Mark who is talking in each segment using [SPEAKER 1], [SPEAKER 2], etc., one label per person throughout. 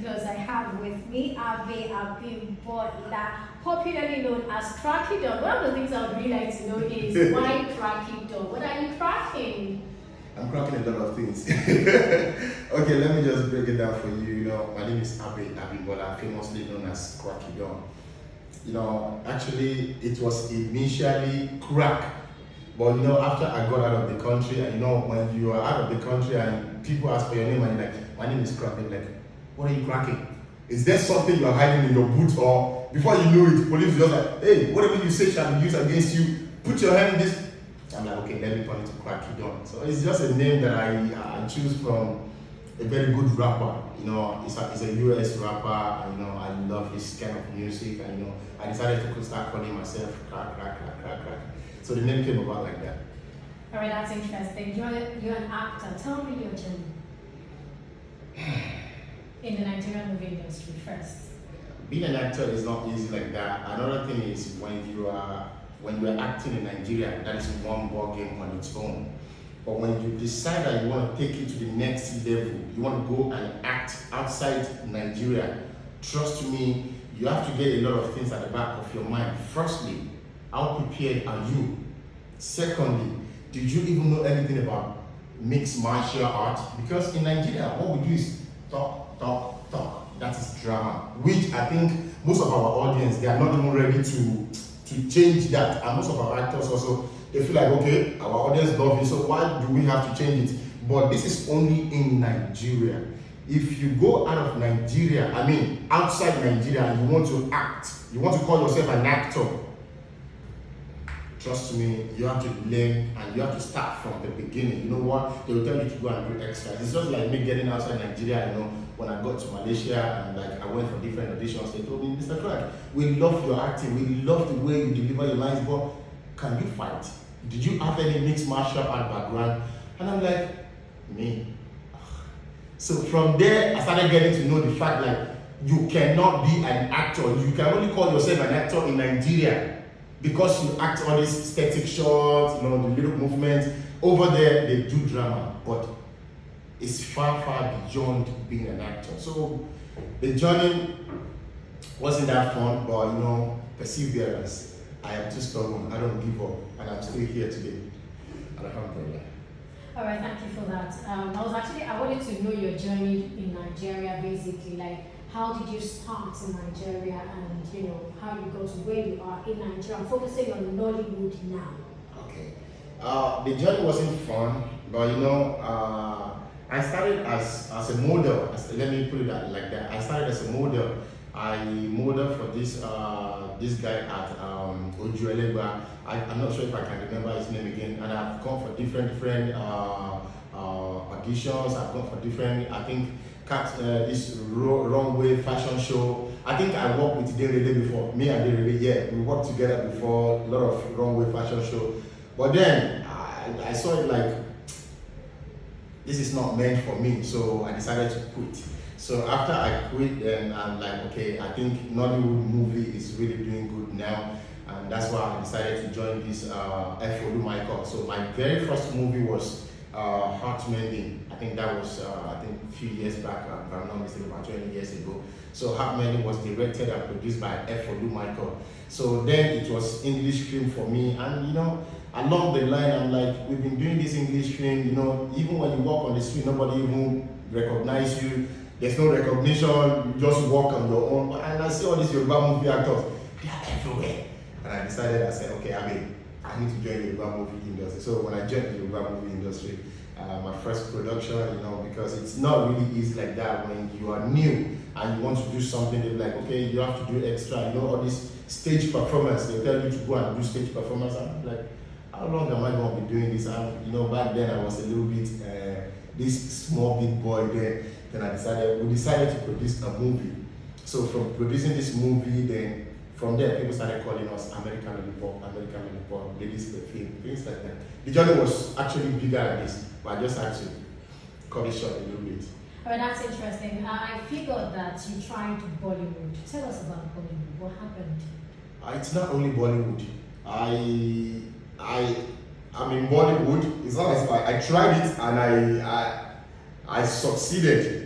[SPEAKER 1] because I have with me Abbey Abimbola, popularly known as CrackyDon. One of the things I would really like to know is why CrackyDon? What are you cracking?
[SPEAKER 2] I'm cracking a lot of things. Okay, let me just break it down for you. My name is Abbey Abimbola, famously known as CrackyDon. Actually, it was initially crack. But after I got out of the country, and when you are out of the country and people ask for your name and you're like, my name is Cracky, like, what are you cracking? Is there something you're hiding in your boots? Or before you know it, police will just like, hey, whatever you say shall be used against you. Put your hand in this. I'm like, okay, let me turn it to CrackyDon. So it's just a name that I choose from a very good rapper. He's a US rapper, and I love his kind of music, and I decided to start calling myself Crack. So the name came about like that.
[SPEAKER 1] All right, that's interesting. You're an actor. Tell me your journey in the Nigerian movie industry first.
[SPEAKER 2] Being an actor is not easy like that. Another thing is when you are acting in Nigeria, that is one ball game on its own. But when you decide that you want to take it to the next level, you want to go and act outside Nigeria, trust me, you have to get a lot of things at the back of your mind. Firstly, how prepared are you? Secondly, did you even know anything about mixed martial arts? Because in Nigeria, what we do is talk. That is drama, which I think most of our audience, they are not even ready to change that. And most of our actors also, they feel like, okay, our audience love it, so why do we have to change it? But this is only in Nigeria. If you go out of Nigeria, outside Nigeria, and you want to act, you want to call yourself an actor, trust me, you have to learn and you have to start from the beginning. You know what? They will tell you to go and do extras. It's just like me getting outside Nigeria, when I got to Malaysia and I went for different auditions, they told me, Mr. Crack, we love your acting, we love the way you deliver your lines, but can you fight? Did you have any mixed martial art background? And I'm like, me. So from there, I started getting to know the fact like you cannot be an actor. You can only call yourself an actor in Nigeria because you act all these static shots, the little movements. Over there, they do drama, but it's far beyond being an actor. So the journey wasn't that fun, but perseverance. I am too stubborn, I don't give up, and I'm still here today. Alhamdulillah.
[SPEAKER 1] All right, thank you for that. I wanted to know your journey in Nigeria, basically, like how did you start in Nigeria and how you got to where you are in Nigeria. I'm focusing on Nollywood now.
[SPEAKER 2] Okay. The journey wasn't fun, but I started as a model. Let me put it like that. I started as a model. I modeled for this guy at Ojuelegba. I'm not sure if I can remember his name again. And I've gone for different auditions. I've gone for different, I think, this runway fashion show. I think I worked with Derele before. Me and Derele, yeah, we worked together before, a lot of runway fashion show. But then I saw it like, this is not meant for me, so I decided to quit. So after I quit, then I'm like, okay, I think Nollywood movie is really doing good now, and that's why I decided to join this F.O.D. Michael. So my very first movie was Heart Mending. I think that was a few years back, if I'm not mistaken, about 20 years ago. So Heart Mending was directed and produced by F.O.D. Michael. So then it was English film for me, and along the line, I'm like, we've been doing this English film, even when you walk on the street, nobody even recognize you. There's no recognition, you just walk on your own. And I see all these Yoruba movie actors, they are everywhere. And I decided, I said, okay, I need to join the Yoruba movie industry. So when I joined the Yoruba movie industry, my first production, because it's not really easy like that when you are new and you want to do something, they're like, okay, you have to do extra, all this stage performance. They tell you to go and do stage performance. I'm like, how long am I going to be doing this? Back then I was a little bit, this small big boy there. Then we decided to produce a movie. So from producing this movie, then from there people started calling us American Lollipop, ladies perfume, things like that. The journey was actually bigger than this, but I just had to cut it short a little bit.
[SPEAKER 1] All right, that's interesting. I figured that you tried Bollywood. Tell us about Bollywood. What happened?
[SPEAKER 2] It's not only Bollywood. I'm in Bollywood. It's not as I tried it and I succeeded.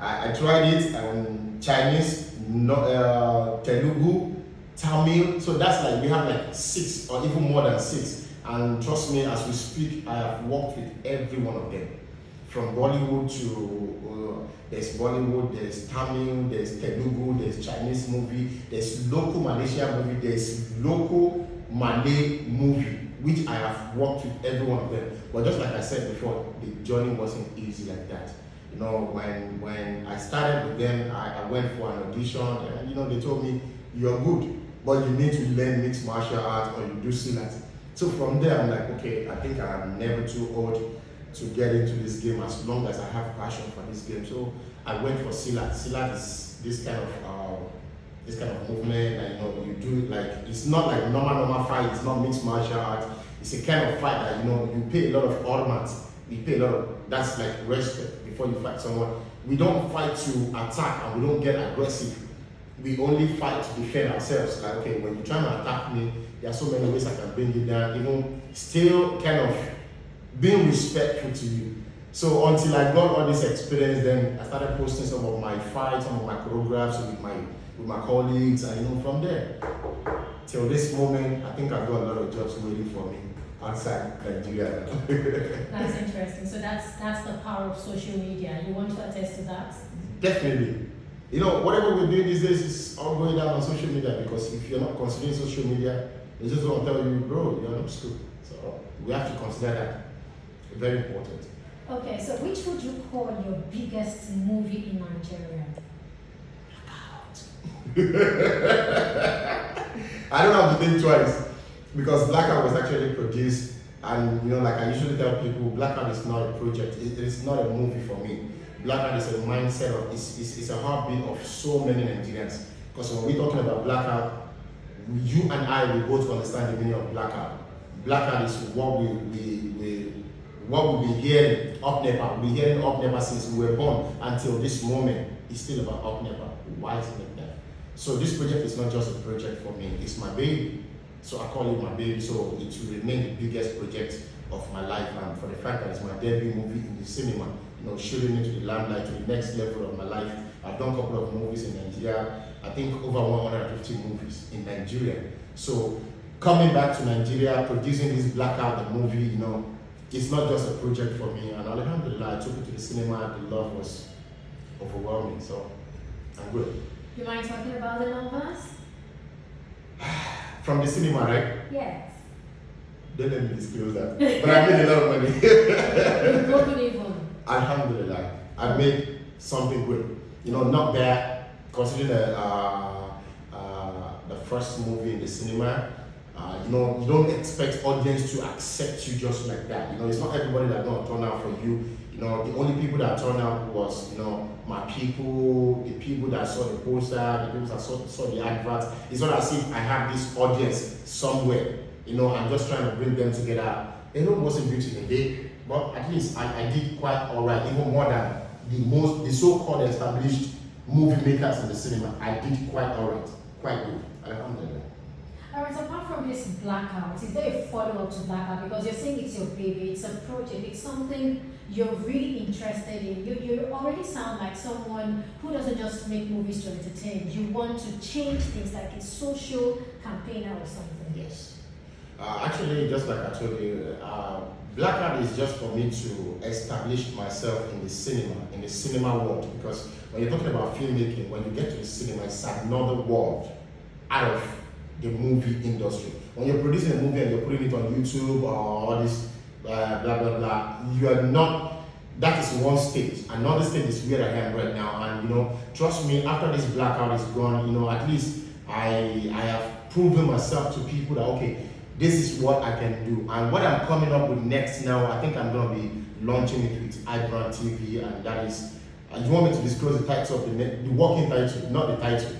[SPEAKER 2] I tried it, and Chinese, no, Telugu, Tamil. So that's like we have like 6 or even more than 6. And trust me, as we speak, I have worked with every one of them. From Bollywood to there's Bollywood, there's Tamil, there's Telugu, there's Chinese movie, there's local Malaysian movie, there's local Malay movie, which I have worked with every one of them. But just like I said before, the journey wasn't easy like that. You know, when I started with them, I went for an audition, and you know, they told me, you're good, but you need to learn mixed martial arts or you do silat. So from there, I'm like, okay, I think I'm never too old to get into this game as long as I have passion for this game. So I went for silat. Silat is this kind of movement, and you know, you do it like, it's not like normal fight, it's not mixed martial arts. It's a kind of fight that, you know, you pay a lot of ornaments, you pay a lot of, that's like respect before you fight someone. We don't fight to attack, and we don't get aggressive. We only fight to defend ourselves. Like, okay, when you try to attack me, there are so many ways I can bring you down, even still kind of being respectful to you. So until I got all this experience, then I started posting some of my fights, some of my choreographs with my colleagues, and you know, from there till this moment, I think I've got a lot of jobs waiting for me outside Nigeria.
[SPEAKER 1] That's interesting. So that's the power of social media. You want to attest to that?
[SPEAKER 2] Definitely. You know, whatever we're doing these days is all going down on social media, because if you're not considering social media, they just don't tell you, bro, you're not school. So we have to consider that. Very important.
[SPEAKER 1] Okay, so which would you call your biggest movie in Nigeria?
[SPEAKER 2] I don't have to think twice, because BlackOut was actually produced, and you know, like I usually tell people, BlackOut is not a project. It's not a movie for me. BlackOut is a mindset of, it's a heartbeat of so many Nigerians. Because when we're talking about BlackOut, you and I will both understand the meaning of BlackOut. BlackOut is what we've been hearing up NEPA. We've been hearing up NEPA since we were born until this moment. It's still about up NEPA. Why is it like that? So this project is not just a project for me, it's my baby. So I call it my baby, so it will remain the biggest project of my life. And for the fact that it's my debut movie in the cinema, you know, shooting into the limelight, to the next level of my life. I've done a couple of movies in Nigeria, I think over 150 movies in Nigeria. So coming back to Nigeria, producing this BlackOut, the movie, you know, it's not just a project for me. And alhamdulillah, I took it to the cinema, the love was overwhelming, so I'm good.
[SPEAKER 1] You mind talking about the numbers?
[SPEAKER 2] From the cinema, right?
[SPEAKER 1] Yes.
[SPEAKER 2] Don't let me disclose that. But I made a lot of money.
[SPEAKER 1] You've broken even.
[SPEAKER 2] Alhamdulillah, I made something good. You know, not bad, considering the first movie in the cinema. You know, you don't expect audience to accept you just like that. You know, it's not everybody that's gonna turn out for you. You know, the only people that turned out was, you know, my people, the people that saw the poster, the people that saw the adverts. It's not as if I have this audience somewhere. You know, I'm just trying to bring them together. It wasn't built in a day, but at least I did quite alright, even more than the so-called established movie makers in the cinema. I did quite alright, quite good. Alhamdulillah.
[SPEAKER 1] Alright, so apart from this BlackOut, is there a follow-up to BlackOut? Because you're saying it's your baby, it's a project, it's something you're really interested in. You already sound like someone who doesn't just make movies to entertain. You want to change things, like a social campaigner or something.
[SPEAKER 2] Yes. Actually, just like I told you, BlackOut is just for me to establish myself in the cinema world. Because when you're talking about filmmaking, when you get to the cinema, it's another world out of the movie industry. When you're producing a movie and you're putting it on YouTube or all this blah blah blah, you are not. That is one stage. Another stage is where I am right now, and you know, trust me. After this BlackOut is gone, you know, at least I have proven myself to people that okay, this is what I can do. And what I'm coming up with next now, I think I'm gonna be launching it with IBrandTv, and that is. You want me to disclose the title of the working title, not the title.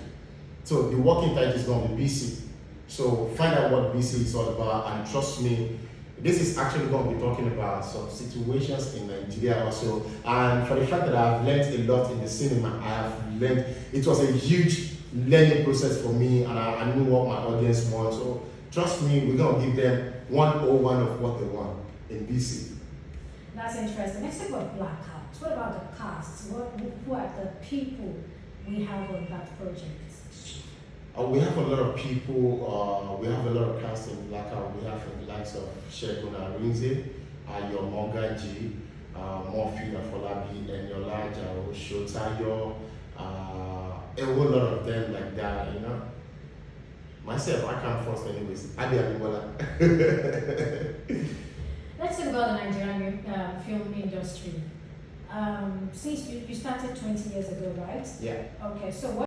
[SPEAKER 2] So the working title is gonna be BC. So find out what BC is all about, and trust me, this is actually going to be talking about some situations in Nigeria also. And for the fact that I've learned a lot in the cinema, I have learned, it was a huge learning process for me, and I knew what my audience wants. So trust me, we're going to give them 101 of what they want in BC.
[SPEAKER 1] That's interesting. Let's talk about BlackOut. So what about the cast? Who are the people we have on that project?
[SPEAKER 2] We have a lot of people, we have a lot of cast in BlackOut. We have the likes of Shegun Arinze, your Mogaji, Morphy Afolabi, and your large Shotayo, a whole lot of them like that, you know. Myself, I come first anyways. Abbey Abimbola.
[SPEAKER 1] Let's talk about the Nigerian film industry. Since you started 20 years ago, right?
[SPEAKER 2] Yeah.
[SPEAKER 1] Okay, so what